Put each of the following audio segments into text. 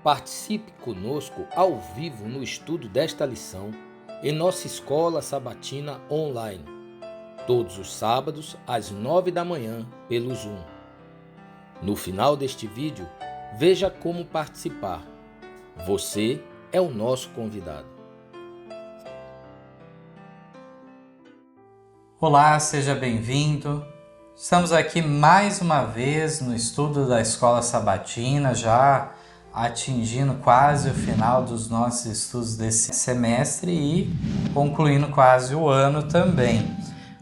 Participe conosco ao vivo no estudo desta lição em nossa escola sabatina online, todos os sábados às 9 da manhã pelo Zoom. No final deste vídeo, veja como participar. Você é o nosso convidado. Olá, seja bem-vindo. Estamos aqui mais uma vez no estudo da Escola Sabatina, já atingindo quase o final dos nossos estudos desse semestre e concluindo quase o ano também.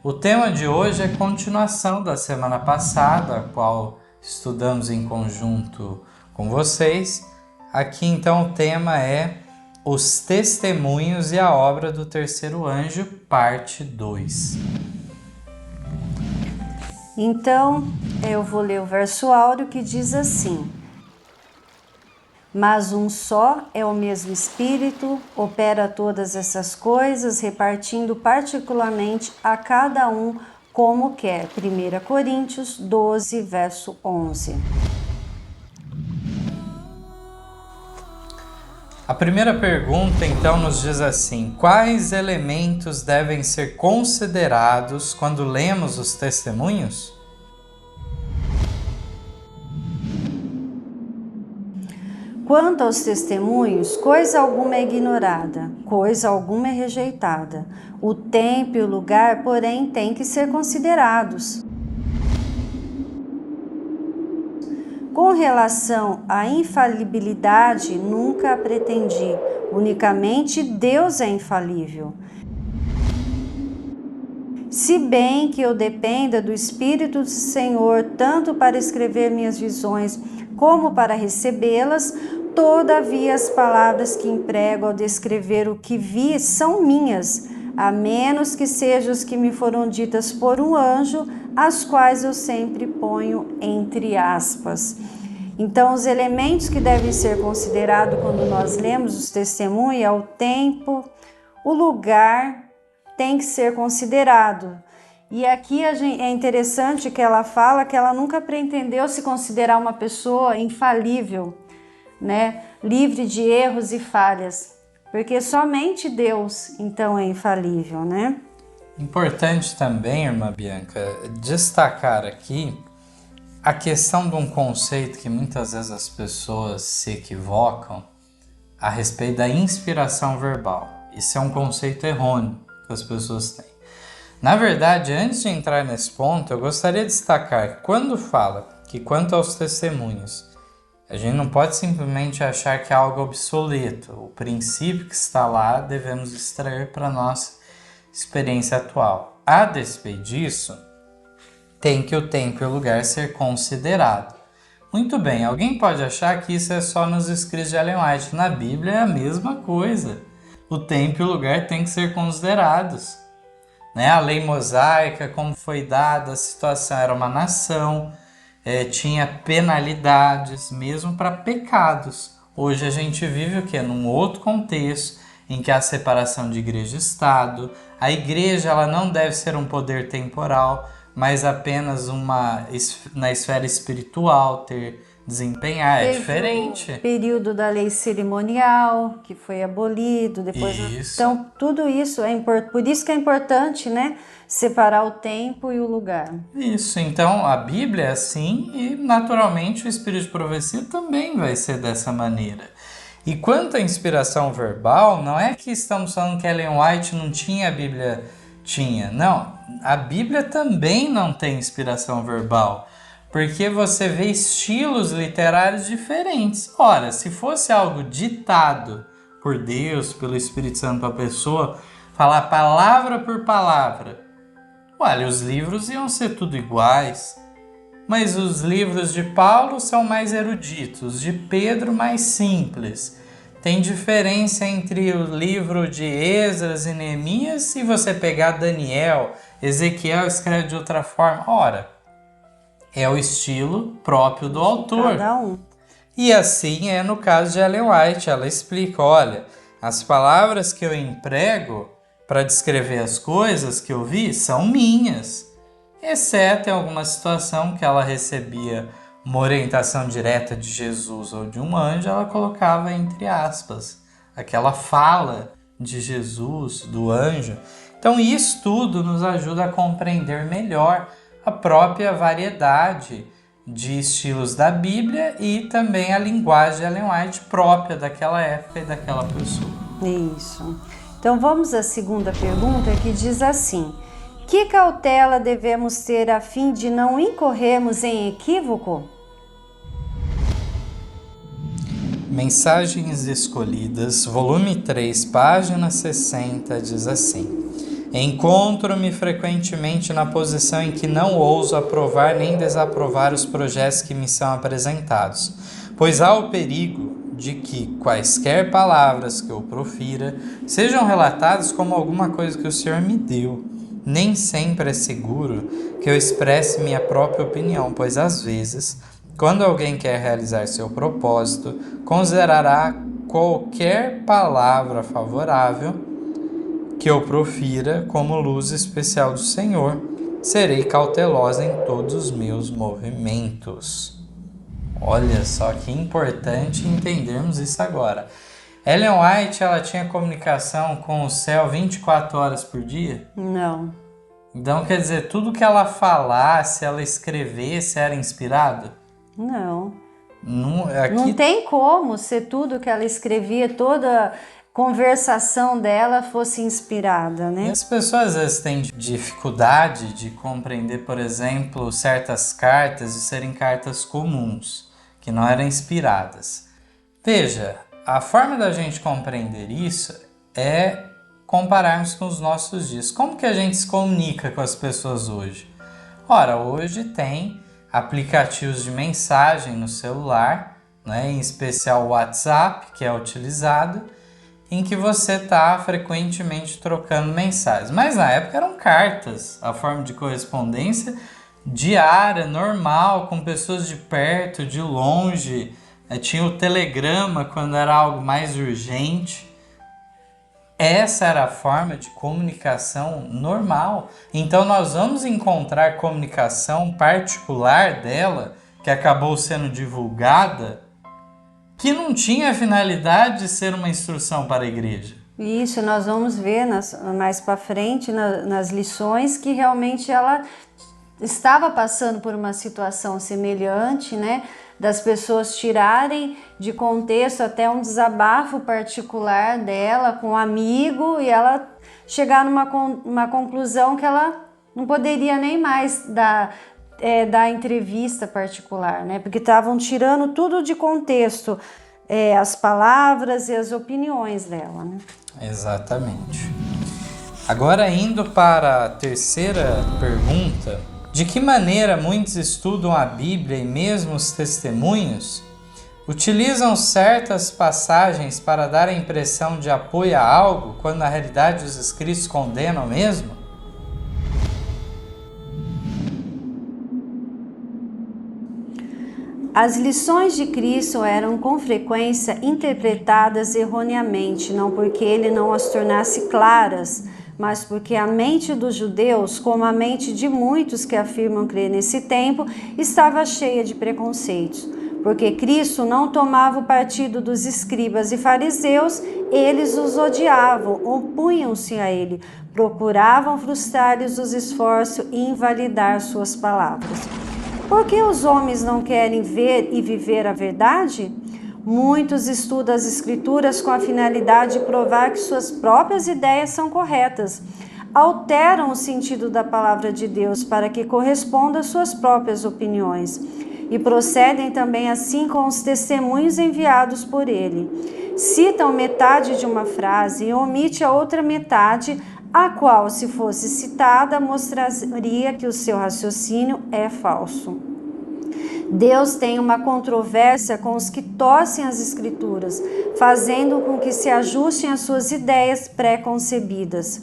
O tema de hoje é continuação da semana passada, a qual estudamos em conjunto com vocês. Aqui então o tema é os testemunhos e a obra do terceiro anjo, parte 2. Então, eu vou ler o verso áureo que diz assim: Mas um só é o mesmo Espírito, opera todas essas coisas, repartindo particularmente a cada um como quer. 1 Coríntios 12, verso 11. A primeira pergunta, então, nos diz assim: quais elementos devem ser considerados quando lemos os testemunhos? Quanto aos testemunhos, coisa alguma é ignorada, coisa alguma é rejeitada. O tempo e o lugar, porém, têm que ser considerados. Com relação à infalibilidade, nunca a pretendi. Unicamente Deus é infalível. Se bem que eu dependa do Espírito do Senhor, tanto para escrever minhas visões como para recebê-las, todavia as palavras que emprego ao descrever o que vi são minhas, a menos que sejam as que me foram ditas por um anjo, as quais eu sempre ponho entre aspas. Então, os elementos que devem ser considerados quando nós lemos os testemunhos é o tempo, o lugar tem que ser considerado. E aqui é interessante que ela fala que ela nunca pretendeu se considerar uma pessoa infalível, né? Livre de erros e falhas, porque somente Deus, então, é infalível, né? Importante também, irmã Bianca, destacar aqui a questão de um conceito que muitas vezes as pessoas se equivocam a respeito da inspiração verbal. Isso é um conceito errôneo que as pessoas têm. Na verdade, antes de entrar nesse ponto, eu gostaria de destacar que quando fala que quanto aos testemunhos, a gente não pode simplesmente achar que é algo obsoleto. O princípio que está lá devemos extrair para a nossa experiência atual. A despeito disso, tem que o tempo e o lugar ser considerado. Muito bem, alguém pode achar que isso é só nos escritos de Ellen White. Na Bíblia é a mesma coisa. O tempo e o lugar têm que ser considerados. A lei mosaica, como foi dada, a situação era uma nação, tinha penalidades mesmo para pecados. Hoje a gente vive o quê? Num outro contexto, em que há separação de igreja e Estado. A igreja ela não deve ser um poder temporal, mas apenas na esfera espiritual, desempenhar, é diferente. O período da lei cerimonial, que foi abolido, depois. Isso. Então, tudo isso é importante. Por isso que é importante, né? Separar o tempo e o lugar. Isso, então a Bíblia é assim e naturalmente o Espírito de Profecia também vai ser dessa maneira. E quanto à inspiração verbal, não é que estamos falando que Ellen White não tinha, a Bíblia tinha. Não, a Bíblia também não tem inspiração verbal. Porque você vê estilos literários diferentes. Ora, se fosse algo ditado por Deus, pelo Espírito Santo para a pessoa, falar palavra por palavra, olha, os livros iam ser tudo iguais. Mas os livros de Paulo são mais eruditos, de Pedro mais simples. Tem diferença entre o livro de Esdras e Neemias se você pegar Daniel, Ezequiel escreve de outra forma. Ora, é o estilo próprio do autor. Cada um. E assim é no caso de Ellen White. Ela explica, olha, as palavras que eu emprego para descrever as coisas que eu vi são minhas. Exceto em alguma situação que ela recebia uma orientação direta de Jesus ou de um anjo, ela colocava entre aspas aquela fala de Jesus, do anjo. Então isso tudo nos ajuda a compreender melhor a própria variedade de estilos da Bíblia e também a linguagem de Ellen White própria daquela época e daquela pessoa. Isso. Então vamos à segunda pergunta, que diz assim: que cautela devemos ter a fim de não incorrermos em equívoco? Mensagens Escolhidas, volume 3, página 60, diz assim: encontro-me frequentemente na posição em que não ouso aprovar nem desaprovar os projetos que me são apresentados, pois há o perigo de que quaisquer palavras que eu profira sejam relatadas como alguma coisa que o Senhor me deu. Nem sempre é seguro que eu expresse minha própria opinião, pois às vezes, quando alguém quer realizar seu propósito, considerará qualquer palavra favorável que eu profira como luz especial do Senhor. Serei cautelosa em todos os meus movimentos. Olha só que importante entendermos isso agora. Ellen White, ela tinha comunicação com o céu 24 horas por dia? Não. Então, quer dizer, tudo que ela falasse, ela escrevesse, era inspirado? Não. Aqui... Não tem como ser tudo que ela escrevia, toda conversação dela fosse inspirada, né? E as pessoas às vezes têm dificuldade de compreender, por exemplo, certas cartas de serem cartas comuns, que não eram inspiradas. Veja, a forma da gente compreender isso é compararmos com os nossos dias. Como que a gente se comunica com as pessoas hoje? Ora, hoje tem aplicativos de mensagem no celular, né, em especial o WhatsApp, que é utilizado, em que você está frequentemente trocando mensagens. Mas na época eram cartas, a forma de correspondência diária, normal, com pessoas de perto, de longe. Tinha o telegrama quando era algo mais urgente. Essa era a forma de comunicação normal. Então nós vamos encontrar comunicação particular dela, que acabou sendo divulgada, que não tinha a finalidade de ser uma instrução para a igreja. Isso, nós vamos ver mais para frente nas lições que realmente ela estava passando por uma situação semelhante, né? Das pessoas tirarem de contexto até um desabafo particular dela com um amigo e ela chegar numa conclusão que ela não poderia nem mais dar entrevista particular, né? Porque estavam tirando tudo de contexto, as palavras e as opiniões dela, né? Exatamente. Agora, indo para a terceira pergunta: de que maneira muitos estudam a Bíblia e mesmo os testemunhos utilizam certas passagens para dar a impressão de apoio a algo, quando na realidade os escritos condenam mesmo? As lições de Cristo eram com frequência interpretadas erroneamente, não porque ele não as tornasse claras, mas porque a mente dos judeus, como a mente de muitos que afirmam crer nesse tempo, estava cheia de preconceitos. Porque Cristo não tomava o partido dos escribas e fariseus, eles os odiavam, opunham-se a ele, procuravam frustrar-lhes os esforços e invalidar suas palavras. Por que os homens não querem ver e viver a verdade? Muitos estudam as Escrituras com a finalidade de provar que suas próprias ideias são corretas. Alteram o sentido da palavra de Deus para que corresponda às suas próprias opiniões. E procedem também assim com os testemunhos enviados por ele. Citam metade de uma frase e omite a outra metade, a qual, se fosse citada, mostraria que o seu raciocínio é falso. Deus tem uma controvérsia com os que torcem as Escrituras, fazendo com que se ajustem às suas ideias pré-concebidas.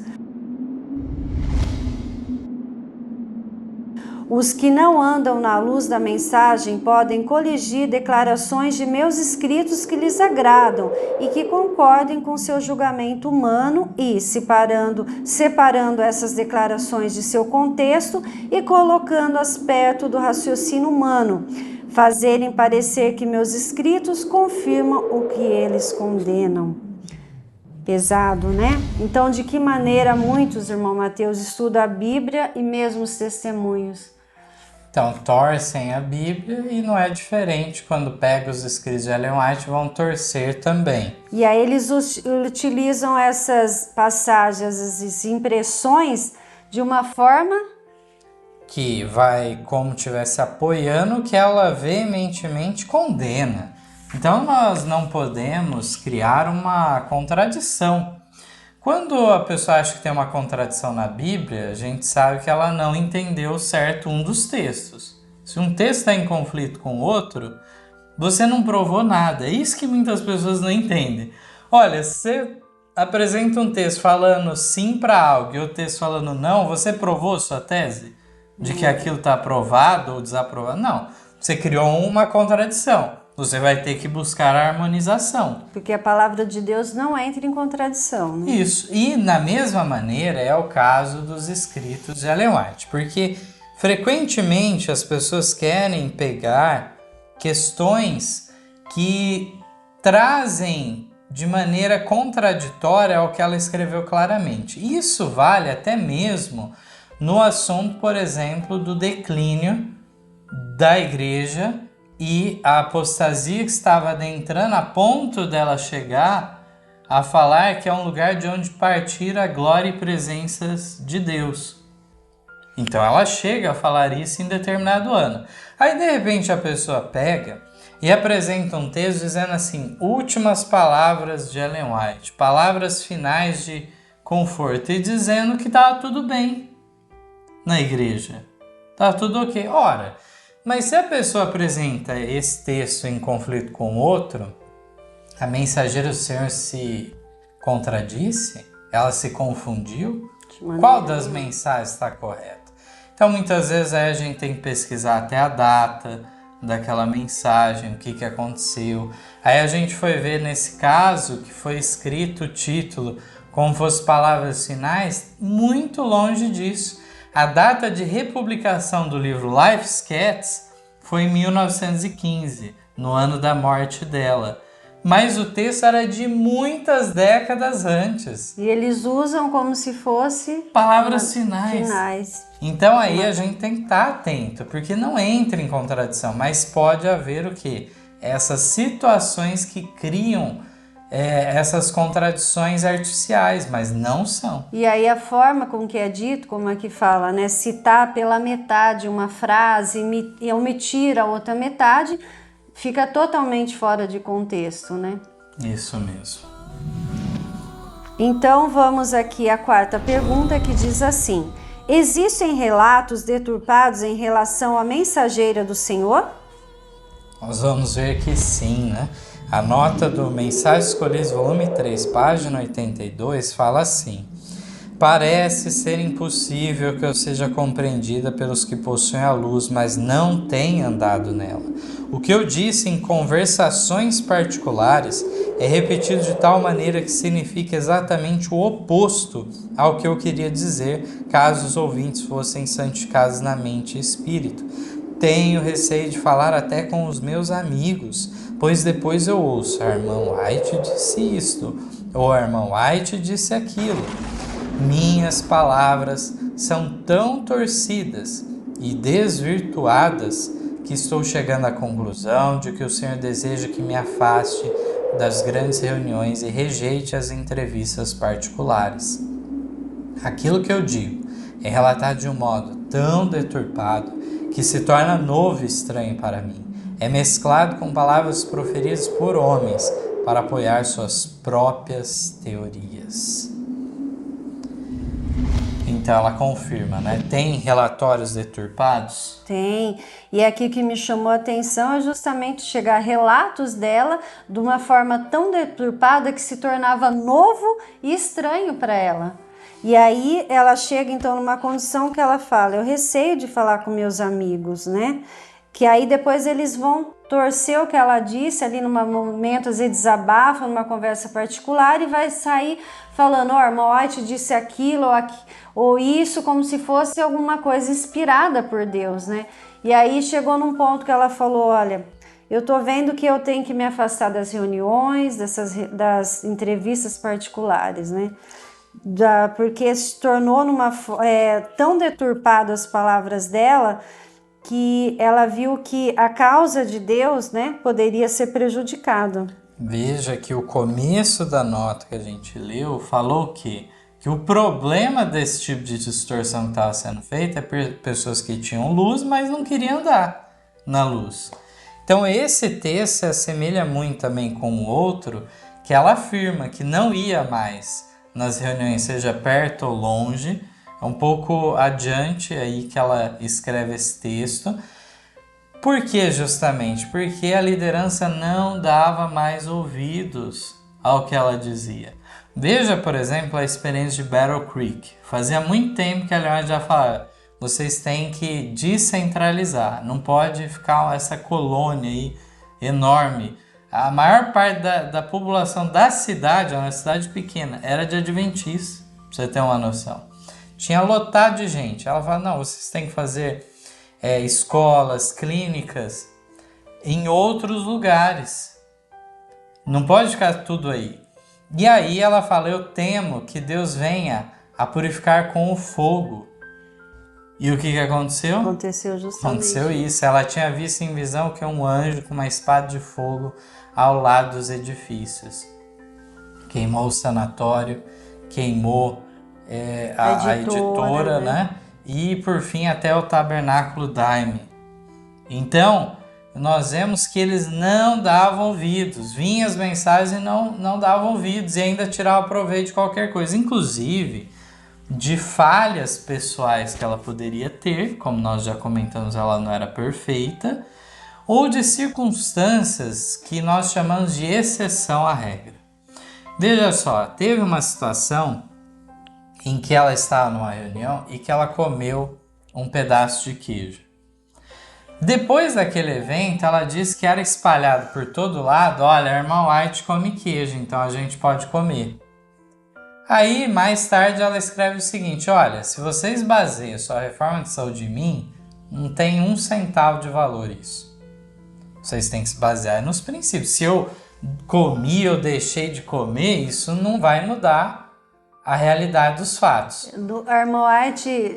Os que não andam na luz da mensagem podem coligir declarações de meus escritos que lhes agradam e que concordem com seu julgamento humano e, separando essas declarações de seu contexto e colocando-as perto do raciocínio humano, fazerem parecer que meus escritos confirmam o que eles condenam. Pesado, né? Então, de que maneira muitos, irmão Mateus, estudam a Bíblia e mesmo os testemunhos? Então, torcem a Bíblia e não é diferente quando pegam os escritos de Ellen White, vão torcer também. E aí eles utilizam essas passagens, essas impressões de uma forma que vai como estivesse apoiando o que ela veementemente condena. Então nós não podemos criar uma contradição. Quando a pessoa acha que tem uma contradição na Bíblia, a gente sabe que ela não entendeu certo um dos textos. Se um texto está em conflito com o outro, você não provou nada. É isso que muitas pessoas não entendem. Olha, se você apresenta um texto falando sim para algo e o texto falando não, você provou sua tese? De que aquilo está aprovado ou desaprovado? Não. Você criou uma contradição. Você vai ter que buscar a harmonização. Porque a palavra de Deus não entra em contradição, né? Isso. E da mesma maneira é o caso dos escritos de Ellen White. Porque frequentemente as pessoas querem pegar questões que trazem de maneira contraditória ao que ela escreveu claramente. Isso vale até mesmo no assunto, por exemplo, do declínio da igreja e a apostasia que estava adentrando a ponto dela chegar a falar que é um lugar de onde partir a glória e presenças de Deus. Então ela chega a falar isso em determinado ano. Aí de repente a pessoa pega e apresenta um texto dizendo assim: últimas palavras de Ellen White, palavras finais de conforto, e dizendo que estava tudo bem na igreja. Tá tudo ok. Ora, mas se a pessoa apresenta esse texto em conflito com outro, a mensageira do Senhor se contradisse? Ela se confundiu? Qual das mensagens está correta? Então muitas vezes a gente tem que pesquisar até a data daquela mensagem, o que aconteceu. Aí a gente foi ver nesse caso que foi escrito o título como fosse palavras finais, muito longe disso. A data de republicação do livro Life Sketches foi em 1915, no ano da morte dela. Mas o texto era de muitas décadas antes. E eles usam como se fosse palavras finais. Então aí a gente tem que estar atento, porque não entra em contradição, mas pode haver o quê? Essas situações que criam essas contradições artificiais, mas não são. E aí a forma com que é dito, como aqui fala, né? Citar pela metade uma frase e omitir a outra metade, fica totalmente fora de contexto, né? Isso mesmo. Então vamos aqui à quarta pergunta, que diz assim: existem relatos deturpados em relação à mensageira do Senhor? Nós vamos ver que sim, né? A nota do Mensagens Escolhidas, volume 3, página 82, fala assim: parece ser impossível que eu seja compreendida pelos que possuem a luz, mas não têm andado nela. O que eu disse em conversações particulares é repetido de tal maneira que significa exatamente o oposto ao que eu queria dizer, caso os ouvintes fossem santificados na mente e espírito. Tenho receio de falar até com os meus amigos, pois depois eu ouço: a irmã White disse isto, ou a irmã White disse aquilo. Minhas palavras são tão torcidas e desvirtuadas que estou chegando à conclusão de que o Senhor deseja que me afaste das grandes reuniões e rejeite as entrevistas particulares. Aquilo que eu digo é relatado de um modo tão deturpado que se torna novo e estranho para mim. É mesclado com palavras proferidas por homens para apoiar suas próprias teorias. Então ela confirma, né? Tem relatórios deturpados? Tem. E aqui que me chamou a atenção é justamente chegar relatos dela de uma forma tão deturpada que se tornava novo e estranho para ela. E aí ela chega então numa condição que ela fala: eu receio de falar com meus amigos, né? Que aí depois eles vão torcer o que ela disse ali num momento, às vezes desabafa, numa conversa particular, e vai sair falando, ó, a irmã White disse aquilo ou isso, como se fosse alguma coisa inspirada por Deus, né? E aí chegou num ponto que ela falou, olha, eu tô vendo que eu tenho que me afastar das reuniões, das entrevistas particulares, né? Porque se tornou tão deturpado as palavras dela, que ela viu que a causa de Deus, né, poderia ser prejudicado. Veja que o começo da nota que a gente leu falou que o problema desse tipo de distorção que estava sendo feita é pessoas que tinham luz, mas não queriam andar na luz. Então esse texto se assemelha muito também com o outro, que ela afirma que não ia mais nas reuniões, seja perto ou longe. É um pouco adiante aí que ela escreve esse texto. Por que justamente? Porque a liderança não dava mais ouvidos ao que ela dizia. Veja, por exemplo, a experiência de Battle Creek. Fazia muito tempo que a Leone já falava, vocês têm que descentralizar, não pode ficar essa colônia aí enorme. A maior parte da população da cidade, é uma cidade pequena, era de adventistas, pra você ter uma noção. Tinha lotado de gente. Ela fala, não, vocês têm que fazer escolas, clínicas em outros lugares. Não pode ficar tudo aí. E aí ela fala, eu temo que Deus venha a purificar com o fogo. E o que aconteceu? Aconteceu justamente. Aconteceu isso. Ela tinha visto em visão que um anjo com uma espada de fogo ao lado dos edifícios. Queimou o sanatório, queimou a editora, né? E por fim até o tabernáculo Daime. Então, nós vemos que eles não davam ouvidos. Vinham as mensagens e não davam ouvidos e ainda tiravam proveito de qualquer coisa. Inclusive, de falhas pessoais que ela poderia ter, como nós já comentamos, ela não era perfeita, ou de circunstâncias que nós chamamos de exceção à regra. Veja só, teve uma situação em que ela estava numa reunião e que ela comeu um pedaço de queijo. Depois daquele evento, ela disse que era espalhado por todo lado, olha, a irmã White come queijo, então a gente pode comer. Aí, mais tarde, ela escreve o seguinte, olha, se vocês baseiam sua reforma de saúde em mim, não tem 1 centavo de valor isso. Vocês têm que se basear nos princípios. Se eu comi ou deixei de comer, isso não vai mudar a realidade dos fatos. A irmã White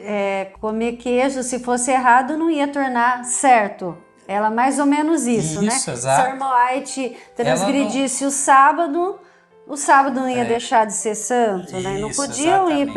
comer queijo, se fosse errado, não ia tornar certo. Ela mais ou menos isso, né? Exato. Se a irmã White transgredisse o sábado não ia deixar de ser santo, né? Não podiam ir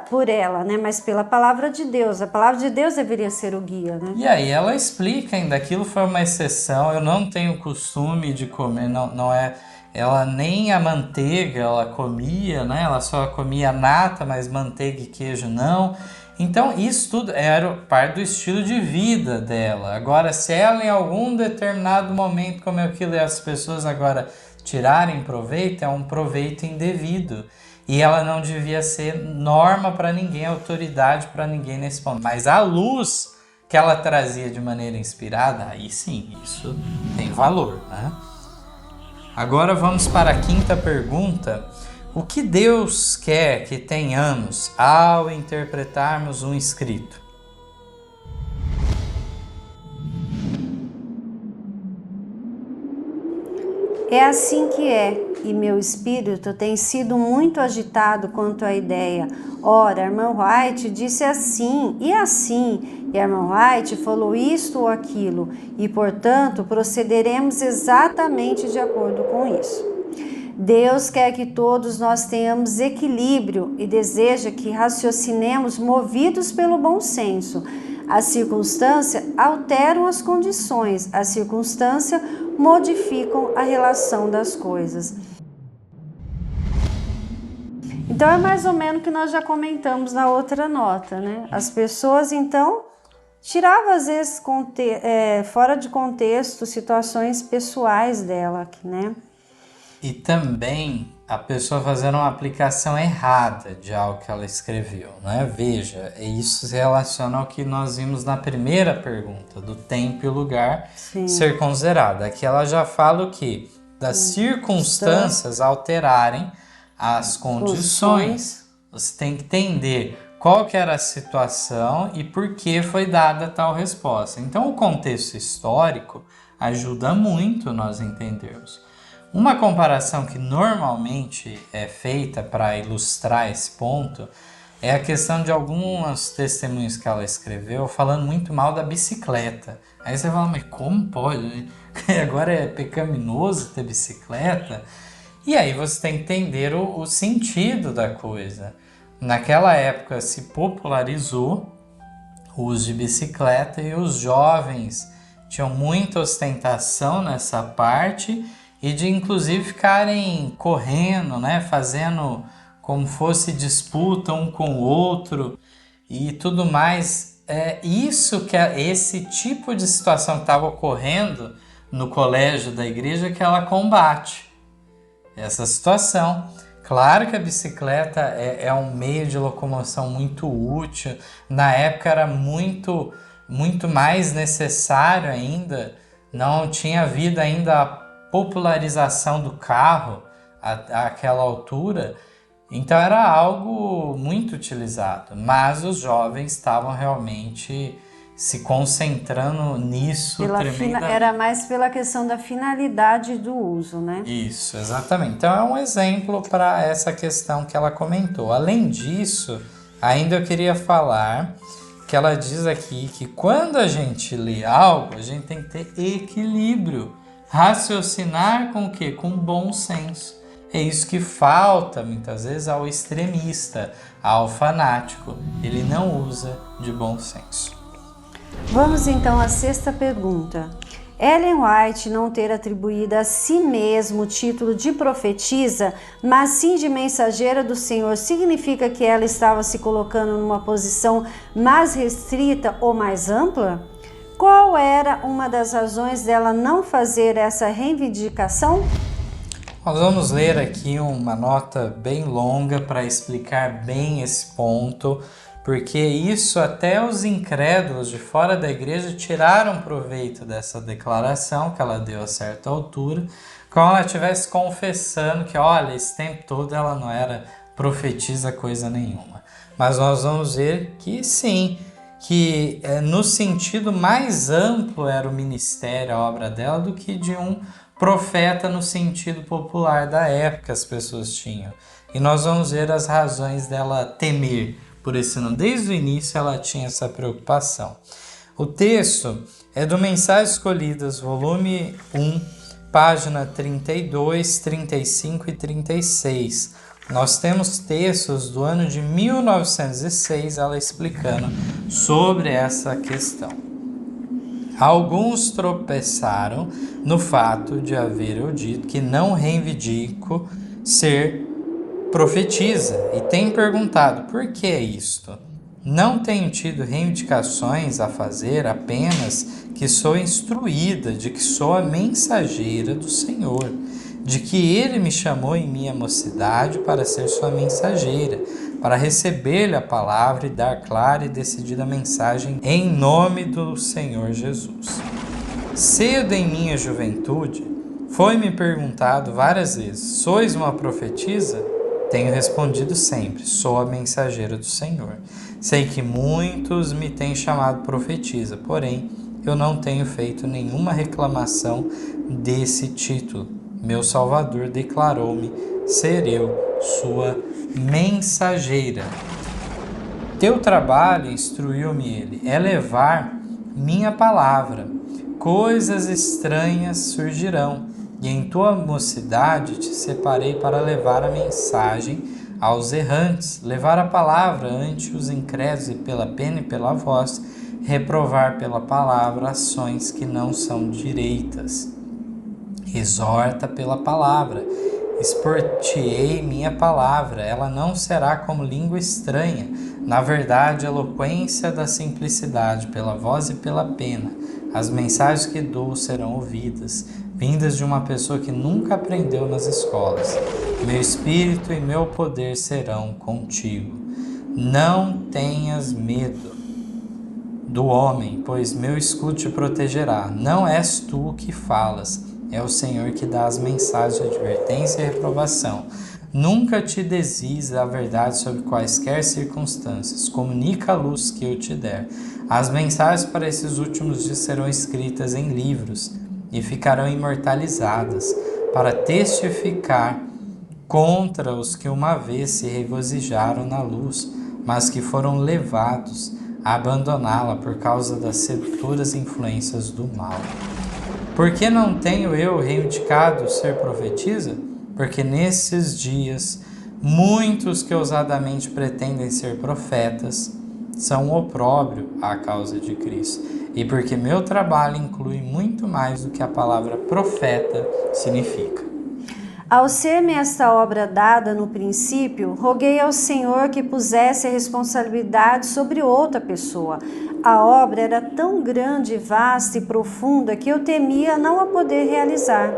por ela, né? Mas pela palavra de Deus. A palavra de Deus deveria ser o guia, né? E aí ela explica ainda, aquilo foi uma exceção, eu não tenho costume de comer, não é... Ela nem a manteiga ela comia, né? Ela só comia nata, mas manteiga e queijo não. Então isso tudo era parte do estilo de vida dela. Agora, se ela em algum determinado momento comeu aquilo e as pessoas agora tirarem proveito, é um proveito indevido. E ela não devia ser norma para ninguém, autoridade para ninguém nesse ponto. Mas a luz que ela trazia de maneira inspirada, aí sim, isso tem valor, né? Agora vamos para a quinta pergunta. O que Deus quer que tenhamos ao interpretarmos um escrito? É assim que é, e meu espírito tem sido muito agitado quanto à ideia. Ora, a irmã White disse assim, e a irmã White falou isto ou aquilo, e portanto procederemos exatamente de acordo com isso. Deus quer que todos nós tenhamos equilíbrio e deseja que raciocinemos movidos pelo bom senso. A circunstância alteram as condições, a circunstância modificam a relação das coisas. Então é mais ou menos o que nós já comentamos na outra nota, né? As pessoas então tiravam às vezes fora de contexto situações pessoais dela, né? E também a pessoa fazendo uma aplicação errada de algo que ela escreveu, né? Veja, isso se relaciona ao que nós vimos na primeira pergunta, do tempo e lugar ser considerado. Aqui ela já fala o quê? Das circunstâncias alterarem as condições. Você tem que entender qual que era a situação e por que foi dada tal resposta. Então, o contexto histórico ajuda muito nós entendermos. Uma comparação que normalmente é feita para ilustrar esse ponto é a questão de alguns testemunhos que ela escreveu falando muito mal da bicicleta. Aí você fala, mas como pode? Agora é pecaminoso ter bicicleta? E aí você tem que entender o sentido da coisa. Naquela época se popularizou o uso de bicicleta e os jovens tinham muita ostentação nessa parte e de inclusive ficarem correndo, né, fazendo como fosse disputa um com o outro e tudo mais. Esse tipo de situação que estava ocorrendo no colégio da igreja que ela combate. Essa situação. Claro que a bicicleta é um meio de locomoção muito útil. Na época era muito mais necessário ainda. Não tinha havido ainda a popularização do carro àquela altura. Então era algo muito utilizado. Mas os jovens estavam realmente se concentrando nisso tremendamente. Era mais pela questão da finalidade do uso, né? Isso, exatamente. Então é um exemplo para essa questão que ela comentou. Além disso, ainda eu queria falar que ela diz aqui que quando a gente lê algo, a gente tem que ter equilíbrio. Raciocinar com o quê? Com bom senso. É isso que falta muitas vezes ao extremista, ao fanático. Ele não usa de bom senso. Vamos então à sexta pergunta. Ellen White não ter atribuído a si mesmo o título de profetisa, mas sim de mensageira do Senhor, significa que ela estava se colocando numa posição mais restrita ou mais ampla? Qual era uma das razões dela não fazer essa reivindicação? Nós vamos ler aqui uma nota bem longa para explicar bem esse ponto, porque isso até os incrédulos de fora da igreja tiraram proveito dessa declaração que ela deu a certa altura, como ela estivesse confessando que, olha, esse tempo todo ela não era profetisa coisa nenhuma. Mas nós vamos ver que sim, que no sentido mais amplo era o ministério, a obra dela, do que de um profeta no sentido popular da época as pessoas tinham. E nós vamos ver as razões dela temer por esse nome. Desde o início ela tinha essa preocupação. O texto é do Mensagens Escolhidas, volume 1, página 32, 35 e 36. Nós temos textos do ano de 1906, ela explicando sobre essa questão. Alguns tropeçaram no fato de haver eu dito que não reivindico ser profetiza e tem perguntado por que isto? Não tenho tido reivindicações a fazer, apenas que sou instruída de que sou a mensageira do Senhor, de que Ele me chamou em minha mocidade para ser sua mensageira, para receber-lhe a palavra e dar clara e decidida mensagem em nome do Senhor Jesus. Cedo em minha juventude, foi-me perguntado várias vezes, sois uma profetisa? Tenho respondido sempre, sou a mensageira do Senhor. Sei que muitos me têm chamado profetisa, porém, eu não tenho feito nenhuma reclamação desse título. Meu Salvador declarou-me ser eu, sua mensageira. Teu trabalho, instruiu-me ele, é levar minha palavra. Coisas estranhas surgirão, e em tua mocidade te separei para levar a mensagem aos errantes, levar a palavra ante os incrédulos e pela pena e pela voz, reprovar pela palavra ações que não são direitas. Exorta pela palavra, expor-te-ei minha palavra, ela não será como língua estranha, Na verdade, a eloquência da simplicidade, pela voz e pela pena, as mensagens que dou serão ouvidas, vindas de uma pessoa que nunca aprendeu nas escolas. Meu espírito e meu poder serão contigo. Não tenhas medo do homem, pois meu escudo te protegerá. Não és tu que falas, é o Senhor que dá as mensagens de advertência e reprovação. Nunca te desvies da verdade sobre quaisquer circunstâncias. Comunica a luz que eu te der. As mensagens para esses últimos dias serão escritas em livros e ficarão imortalizadas para testificar contra os que uma vez se regozijaram na luz, mas que foram levados a abandoná-la por causa das sedutoras influências do mal. Por que não tenho eu reivindicado ser profetisa? Porque nesses dias, muitos que ousadamente pretendem ser profetas são um opróbrio à causa de Cristo. E porque meu trabalho inclui muito mais do que a palavra profeta significa. Ao ser-me esta obra dada no princípio, roguei ao Senhor que pusesse a responsabilidade sobre outra pessoa. A obra era tão grande, vasta e profunda que eu temia não a poder realizar.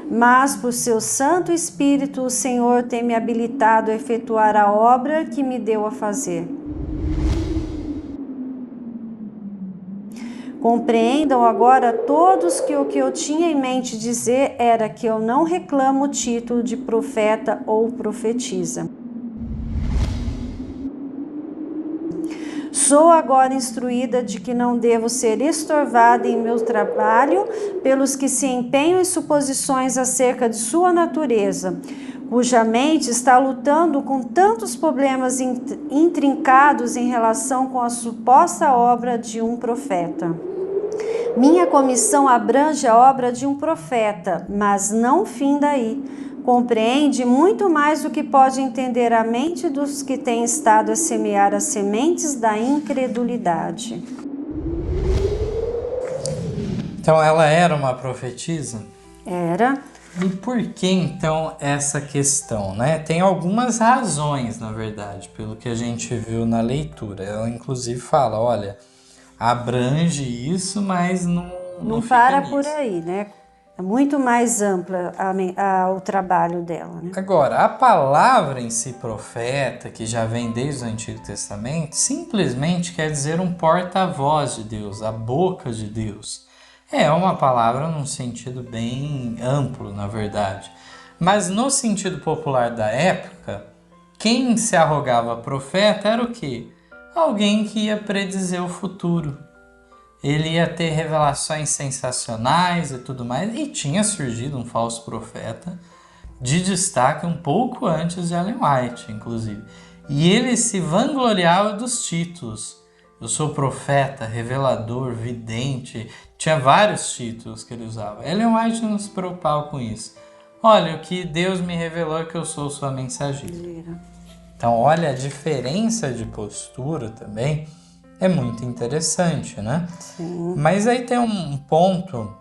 Mas por seu Santo Espírito, o Senhor tem me habilitado a efetuar a obra que me deu a fazer. Compreendam agora todos que o que eu tinha em mente dizer era que eu não reclamo o título de profeta ou profetisa. Sou agora instruída de que não devo ser estorvada em meu trabalho pelos que se empenham em suposições acerca de sua natureza, cuja mente está lutando com tantos problemas intrincados em relação com a suposta obra de um profeta. Minha comissão abrange a obra de um profeta, mas não fim daí. Compreende muito mais do que pode entender a mente dos que têm estado a semear as sementes da incredulidade. Então ela era uma profetisa? Era. E por que então essa questão, né? Tem algumas razões, na verdade, pelo que a gente viu na leitura. Ela inclusive fala, olha, abrange isso, mas não para nisso. por aí, né? É muito mais ampla o trabalho dela, né? Agora, a palavra em si, profeta, que já vem desde o Antigo Testamento, simplesmente quer dizer um porta-voz de Deus, a boca de Deus. É uma palavra num sentido bem amplo, na verdade. Mas no sentido popular da época, quem se arrogava profeta era o quê? Alguém que ia predizer o futuro. Ele ia ter revelações sensacionais e tudo mais. E tinha surgido um falso profeta de destaque um pouco antes de Ellen White, inclusive. E ele se vangloriava dos títulos. Eu sou profeta, revelador, vidente. Tinha vários títulos que ele usava. Ellen White não se preocupava com isso. Olha, o que Deus me revelou é que eu sou sua mensageira. Então, olha, a diferença de postura também é muito interessante, né? Sim. Mas aí tem um ponto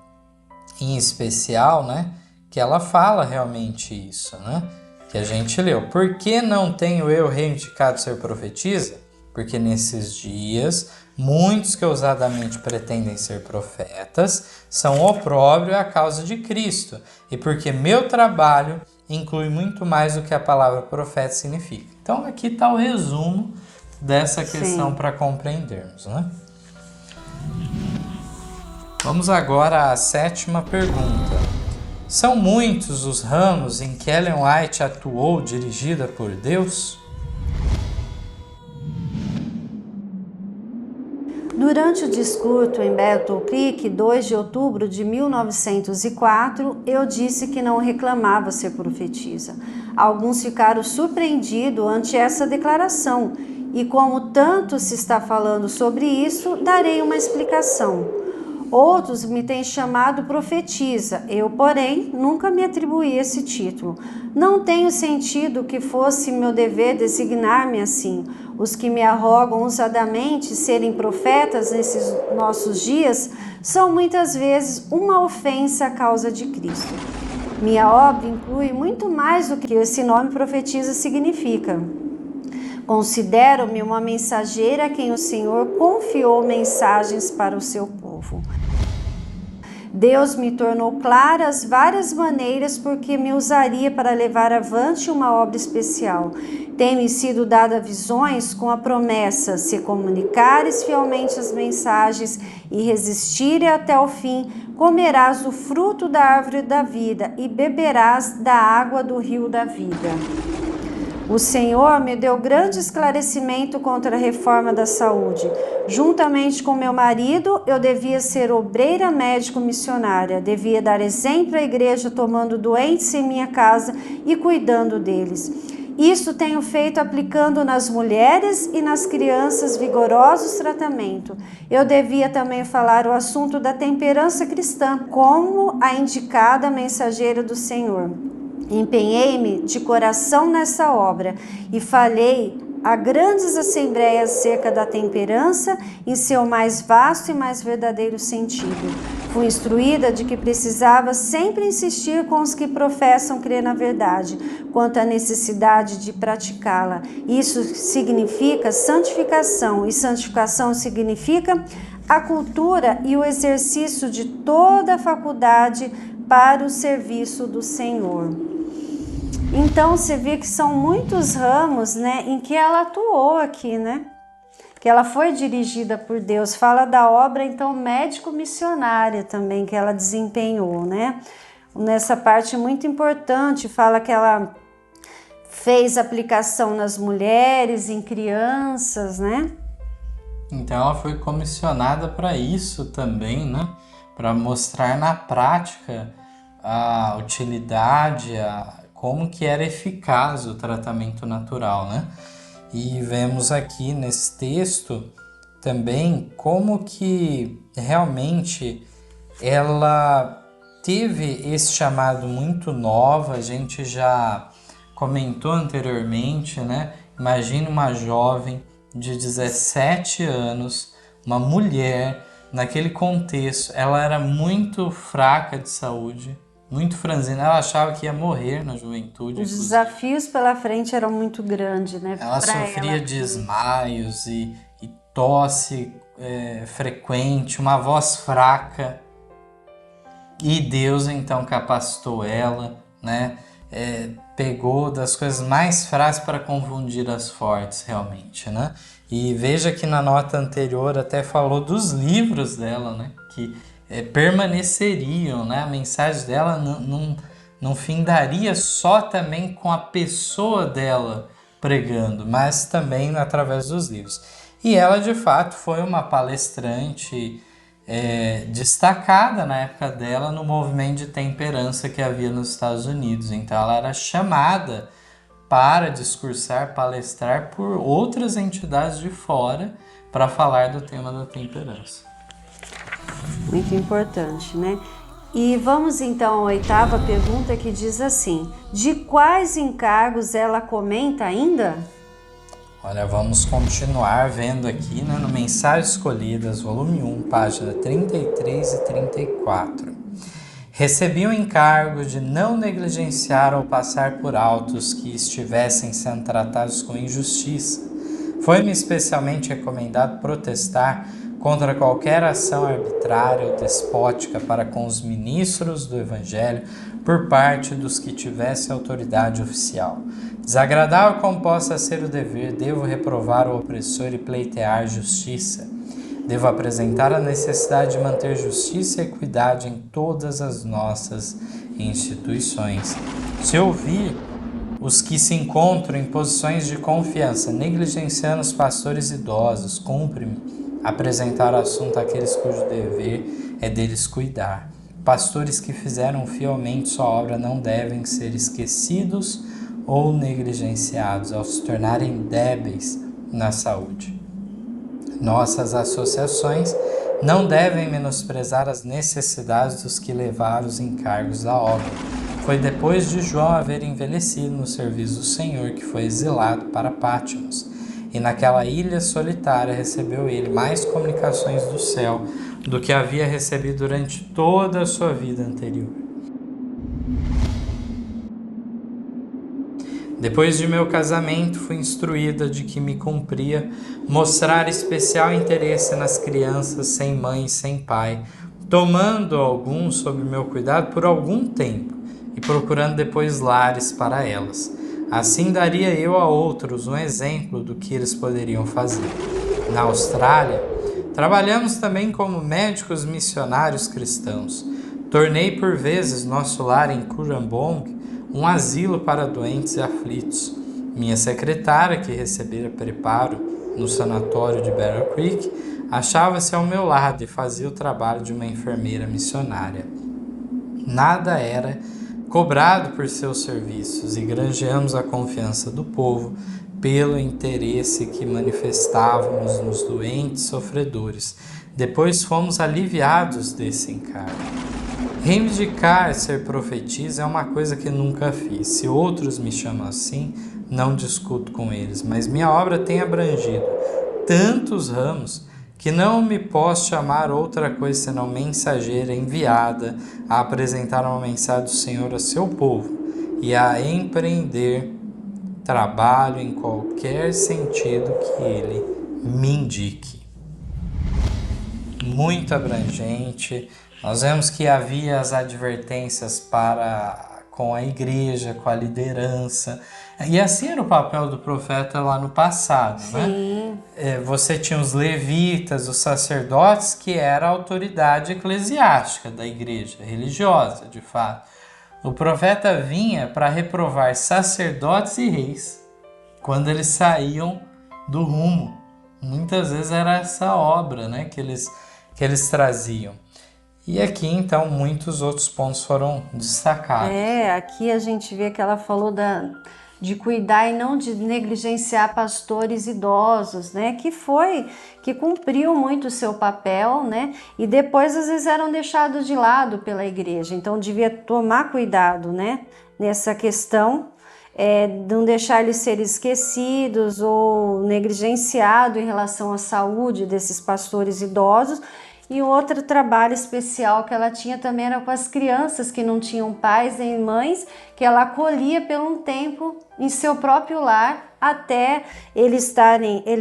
em especial, né? Que ela fala realmente isso, né? Que a gente leu. Por que não tenho eu reivindicado ser profetisa? Porque nesses dias, muitos que ousadamente pretendem ser profetas são opróbrio à causa de Cristo. E porque meu trabalho inclui muito mais do que a palavra profeta significa. Então aqui está o resumo dessa questão para compreendermos, né? Vamos agora à 7ª pergunta. São muitos os ramos em que Ellen White atuou dirigida por Deus? Durante o discurso em Battle Creek, 2 de outubro de 1904, eu disse que não reclamava ser profetisa. Alguns ficaram surpreendidos ante essa declaração, e como tanto se está falando sobre isso, darei uma explicação. Outros me têm chamado profetisa, eu, porém, nunca me atribuí esse título. Não tenho sentido que fosse meu dever designar-me assim. Os que me arrogam ousadamente serem profetas nesses nossos dias são muitas vezes uma ofensa à causa de Cristo. Minha obra inclui muito mais do que esse nome profetisa significa. Considero-me uma mensageira a quem o Senhor confiou mensagens para o seu povo. Deus me tornou claras várias maneiras porque me usaria para levar avante uma obra especial. Tem-me sido dada visões com a promessa: se comunicares fielmente as mensagens e resistires até o fim, comerás o fruto da árvore da vida e beberás da água do rio da vida. O Senhor me deu grande esclarecimento contra a reforma da saúde. Juntamente com meu marido, eu devia ser obreira médico-missionária. Devia dar exemplo à igreja, tomando doentes em minha casa e cuidando deles. Isso tenho feito aplicando nas mulheres e nas crianças vigorosos tratamentos. Eu devia também falar o assunto da temperança cristã, como a indicada mensageira do Senhor. Empenhei-me de coração nessa obra e falei a grandes assembleias acerca da temperança em seu mais vasto e mais verdadeiro sentido. Fui instruída de que precisava sempre insistir com os que professam crer na verdade, quanto à necessidade de praticá-la. Isso significa santificação, e santificação significa a cultura e o exercício de toda a faculdade para o serviço do Senhor. Então, você vê que são muitos ramos, né, em que ela atuou aqui, né? Que ela foi dirigida por Deus. Fala da obra, então, médico-missionária também, que ela desempenhou, né? Nessa parte muito importante, fala que ela fez aplicação nas mulheres, em crianças, né? Então, ela foi comissionada para isso também, né? Para mostrar na prática a utilidade, como que era eficaz o tratamento natural, né? E vemos aqui nesse texto também como que realmente ela teve esse chamado muito nova. A gente já comentou anteriormente, né? Imagina uma jovem de 17 anos, uma mulher, naquele contexto, ela era muito fraca de saúde, muito franzina, ela achava que ia morrer na juventude. Os desafios pela frente eram muito grandes, né? Ela sofria de desmaios e tosse frequente, uma voz fraca. E Deus então capacitou ela, né? Pegou das coisas mais frágeis para confundir as fortes, realmente, né? E veja que na nota anterior até falou dos livros dela, né? Que permaneceriam, né? A mensagem dela não findaria só também com a pessoa dela pregando, mas também através dos livros. E ela, de fato, foi uma palestrante destacada na época dela no movimento de temperança que havia nos Estados Unidos. Então ela era chamada para discursar, palestrar por outras entidades de fora para falar do tema da temperança. Muito importante, né? E vamos então à 8ª pergunta, que diz assim: de quais encargos ela comenta ainda? Olha, vamos continuar vendo aqui, né, no Mensagens Escolhidas, volume 1, página 33 e 34. Recebi o encargo de não negligenciar ou passar por alto os que estivessem sendo tratados com injustiça. Foi-me especialmente recomendado protestar contra qualquer ação arbitrária ou despótica para com os ministros do Evangelho por parte dos que tivessem autoridade oficial. Desagradável como possa ser o dever, devo reprovar o opressor e pleitear justiça. Devo apresentar a necessidade de manter justiça e equidade em todas as nossas instituições. Se ouvir os que se encontram em posições de confiança negligenciando os pastores idosos, cumpre-me apresentar o assunto àqueles cujo dever é deles cuidar. Pastores que fizeram fielmente sua obra não devem ser esquecidos ou negligenciados ao se tornarem débeis na saúde. Nossas associações não devem menosprezar as necessidades dos que levaram os encargos da obra. Foi depois de João haver envelhecido no serviço do Senhor que foi exilado para Pátimos. E naquela ilha solitária recebeu ele mais comunicações do céu do que havia recebido durante toda a sua vida anterior. Depois de meu casamento, fui instruída de que me cumpria mostrar especial interesse nas crianças sem mãe e sem pai, tomando alguns sob meu cuidado por algum tempo e procurando depois lares para elas. Assim daria eu a outros um exemplo do que eles poderiam fazer. Na Austrália, trabalhamos também como médicos missionários cristãos. Tornei por vezes nosso lar em Currambong um asilo para doentes e aflitos. Minha secretária, que recebera preparo no sanatório de Bear Creek, achava-se ao meu lado e fazia o trabalho de uma enfermeira missionária. Nada era cobrado por seus serviços e granjeamos a confiança do povo pelo interesse que manifestávamos nos doentes sofredores. Depois fomos aliviados desse encargo. Reivindicar ser profetisa é uma coisa que nunca fiz. Se outros me chamam assim, não discuto com eles, mas minha obra tem abrangido tantos ramos que não me posso chamar outra coisa senão mensageira enviada a apresentar uma mensagem do Senhor a seu povo e a empreender trabalho em qualquer sentido que Ele me indique. Muito abrangente. Nós vemos que havia as advertências com a igreja, com a liderança. E assim era o papel do profeta lá no passado, Sim. né? Você tinha os levitas, os sacerdotes, que era a autoridade eclesiástica da igreja, religiosa, de fato. O profeta vinha para reprovar sacerdotes e reis quando eles saíam do rumo. Muitas vezes era essa obra, né, que eles traziam. E aqui, então, muitos outros pontos foram destacados. Aqui a gente vê que ela falou de cuidar e não de negligenciar pastores idosos, né? Que cumpriu muito o seu papel, né? E depois, às vezes, eram deixados de lado pela igreja. Então, devia tomar cuidado, né? Nessa questão, não deixar eles serem esquecidos ou negligenciados em relação à saúde desses pastores idosos. E outro trabalho especial que ela tinha também era com as crianças que não tinham pais nem mães, que ela acolhia por um tempo em seu próprio lar até eles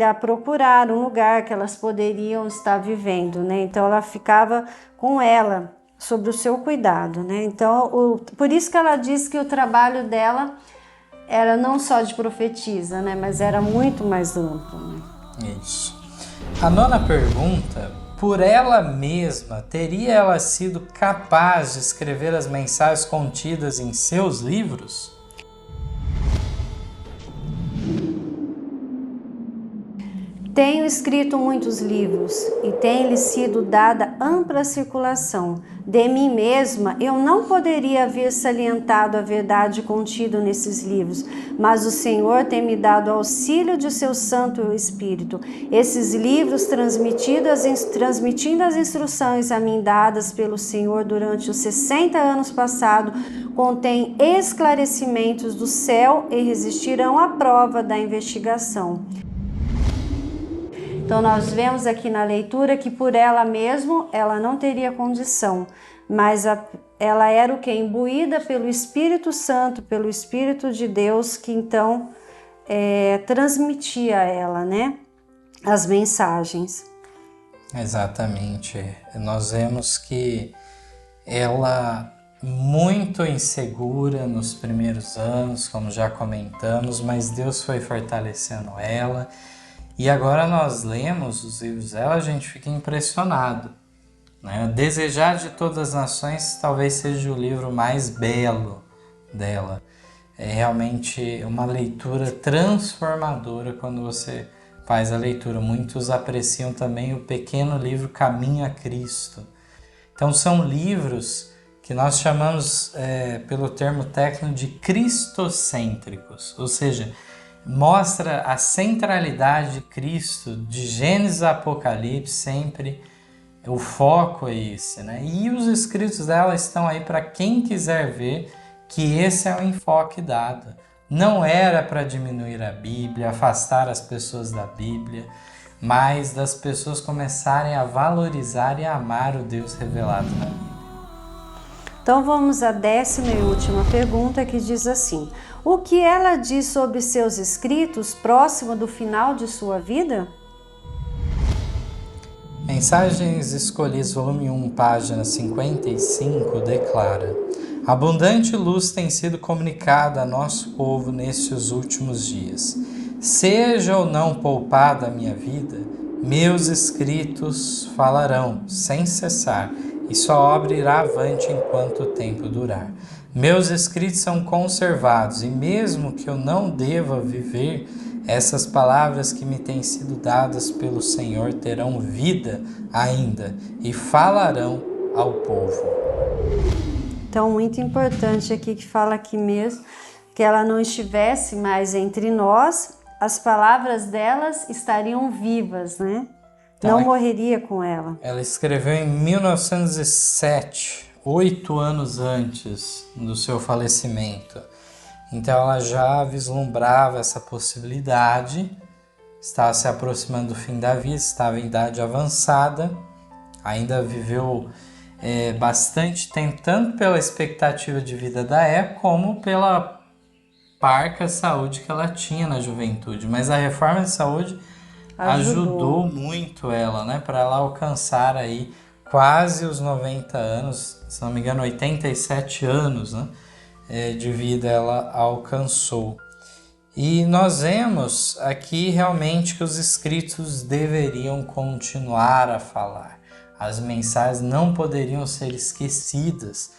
a procurar um lugar que elas poderiam estar vivendo, né? Então ela ficava com ela sobre o seu cuidado, né? Então por isso que ela diz que o trabalho dela era não só de profetisa, né? Mas era muito mais amplo, né? Isso. A nona pergunta: por ela mesma, teria ela sido capaz de escrever as mensagens contidas em seus livros? Tenho escrito muitos livros e tem-lhe sido dada ampla circulação. De mim mesma, eu não poderia haver salientado a verdade contida nesses livros, mas o Senhor tem me dado auxílio de seu Santo Espírito. Esses livros, transmitindo as instruções a mim dadas pelo Senhor durante os 60 anos passados, contêm esclarecimentos do céu e resistirão à prova da investigação. Então nós vemos aqui na leitura que por ela mesma ela não teria condição, mas ela era o que? Imbuída pelo Espírito Santo, pelo Espírito de Deus, que então transmitia a ela, né, as mensagens. Exatamente. Nós vemos que ela, muito insegura nos primeiros anos, como já comentamos, mas Deus foi fortalecendo ela. E agora nós lemos os livros dela, a gente fica impressionado, né? Desejar de Todas as Nações talvez seja o livro mais belo dela. É realmente uma leitura transformadora quando você faz a leitura. Muitos apreciam também o pequeno livro Caminho a Cristo. Então são livros que nós chamamos pelo termo técnico de cristocêntricos, ou seja, mostra a centralidade de Cristo, de Gênesis a Apocalipse, sempre o foco é esse, né? E os escritos dela estão aí para quem quiser ver que esse é o enfoque dado. Não era para diminuir a Bíblia, afastar as pessoas da Bíblia, mas das pessoas começarem a valorizar e amar o Deus revelado na Bíblia. Então vamos à 10ª e última pergunta, que diz assim: o que ela diz sobre seus escritos próximo do final de sua vida? Mensagens Escolhidas, volume 1, página 55, declara: abundante luz tem sido comunicada a nosso povo nestes últimos dias. Seja ou não poupada a minha vida, meus escritos falarão sem cessar, e sua obra irá avante enquanto o tempo durar. Meus escritos são conservados, e mesmo que eu não deva viver, essas palavras que me têm sido dadas pelo Senhor terão vida ainda e falarão ao povo. Então, muito importante aqui que fala que mesmo que ela não estivesse mais entre nós, as palavras delas estariam vivas, né? Não morreria com ela. Ela escreveu em 1907, 8 anos antes do seu falecimento. Então ela já vislumbrava essa possibilidade, estava se aproximando do fim da vida, estava em idade avançada, ainda viveu bastante tempo, tanto pela expectativa de vida da época, como pela parca saúde que ela tinha na juventude. Mas a reforma de saúde ajudou muito ela, né, para ela alcançar aí quase os 90 anos, se não me engano 87 anos, né, de vida ela alcançou. E nós vemos aqui realmente que os escritos deveriam continuar a falar. As mensagens não poderiam ser esquecidas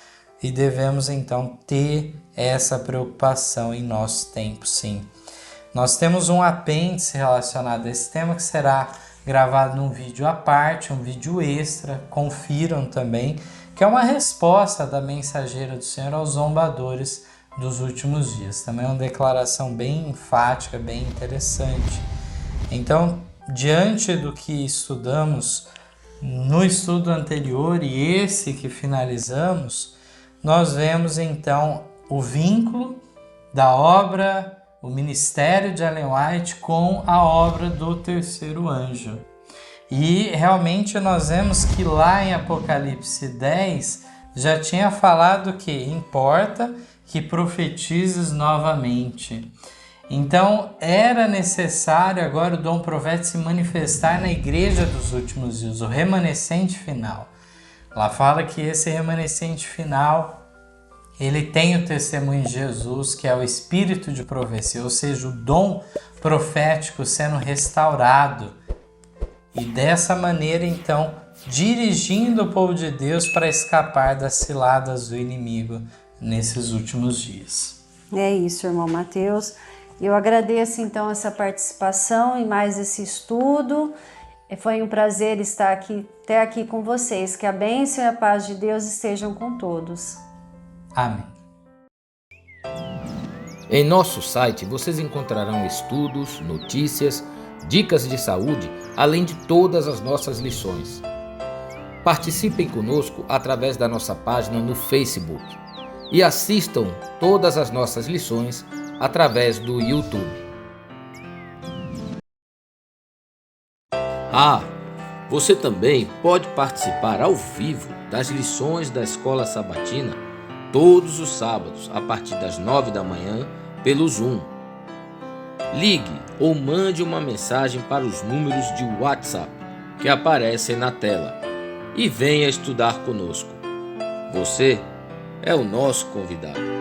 e devemos então ter essa preocupação em nosso tempo, sim. Nós temos um apêndice relacionado a esse tema que será gravado num vídeo à parte, um vídeo extra, confiram também, que é uma resposta da mensageira do Senhor aos zombadores dos últimos dias. Também é uma declaração bem enfática, bem interessante. Então, diante do que estudamos no estudo anterior e esse que finalizamos, nós vemos então o vínculo da obra, o ministério de Ellen White com a obra do terceiro anjo. E realmente nós vemos que lá em Apocalipse 10 já tinha falado que importa que profetizes novamente. Então era necessário agora o dom profético se manifestar na igreja dos últimos dias, o remanescente final. Lá fala que esse remanescente final, ele tem o testemunho de Jesus, que é o espírito de profecia, ou seja, o dom profético sendo restaurado. E dessa maneira, então, dirigindo o povo de Deus para escapar das ciladas do inimigo nesses últimos dias. É isso, irmão Mateus. Eu agradeço, então, essa participação e mais esse estudo. Foi um prazer estar até aqui com vocês. Que a bênção e a paz de Deus estejam com todos. Amém. Em nosso site vocês encontrarão estudos, notícias, dicas de saúde, além de todas as nossas lições. Participem conosco através da nossa página no Facebook e assistam todas as nossas lições através do YouTube. Você também pode participar ao vivo das lições da Escola Sabatina todos os sábados, a partir das 9 da manhã, pelo Zoom. Ligue ou mande uma mensagem para os números de WhatsApp que aparecem na tela e venha estudar conosco. Você é o nosso convidado.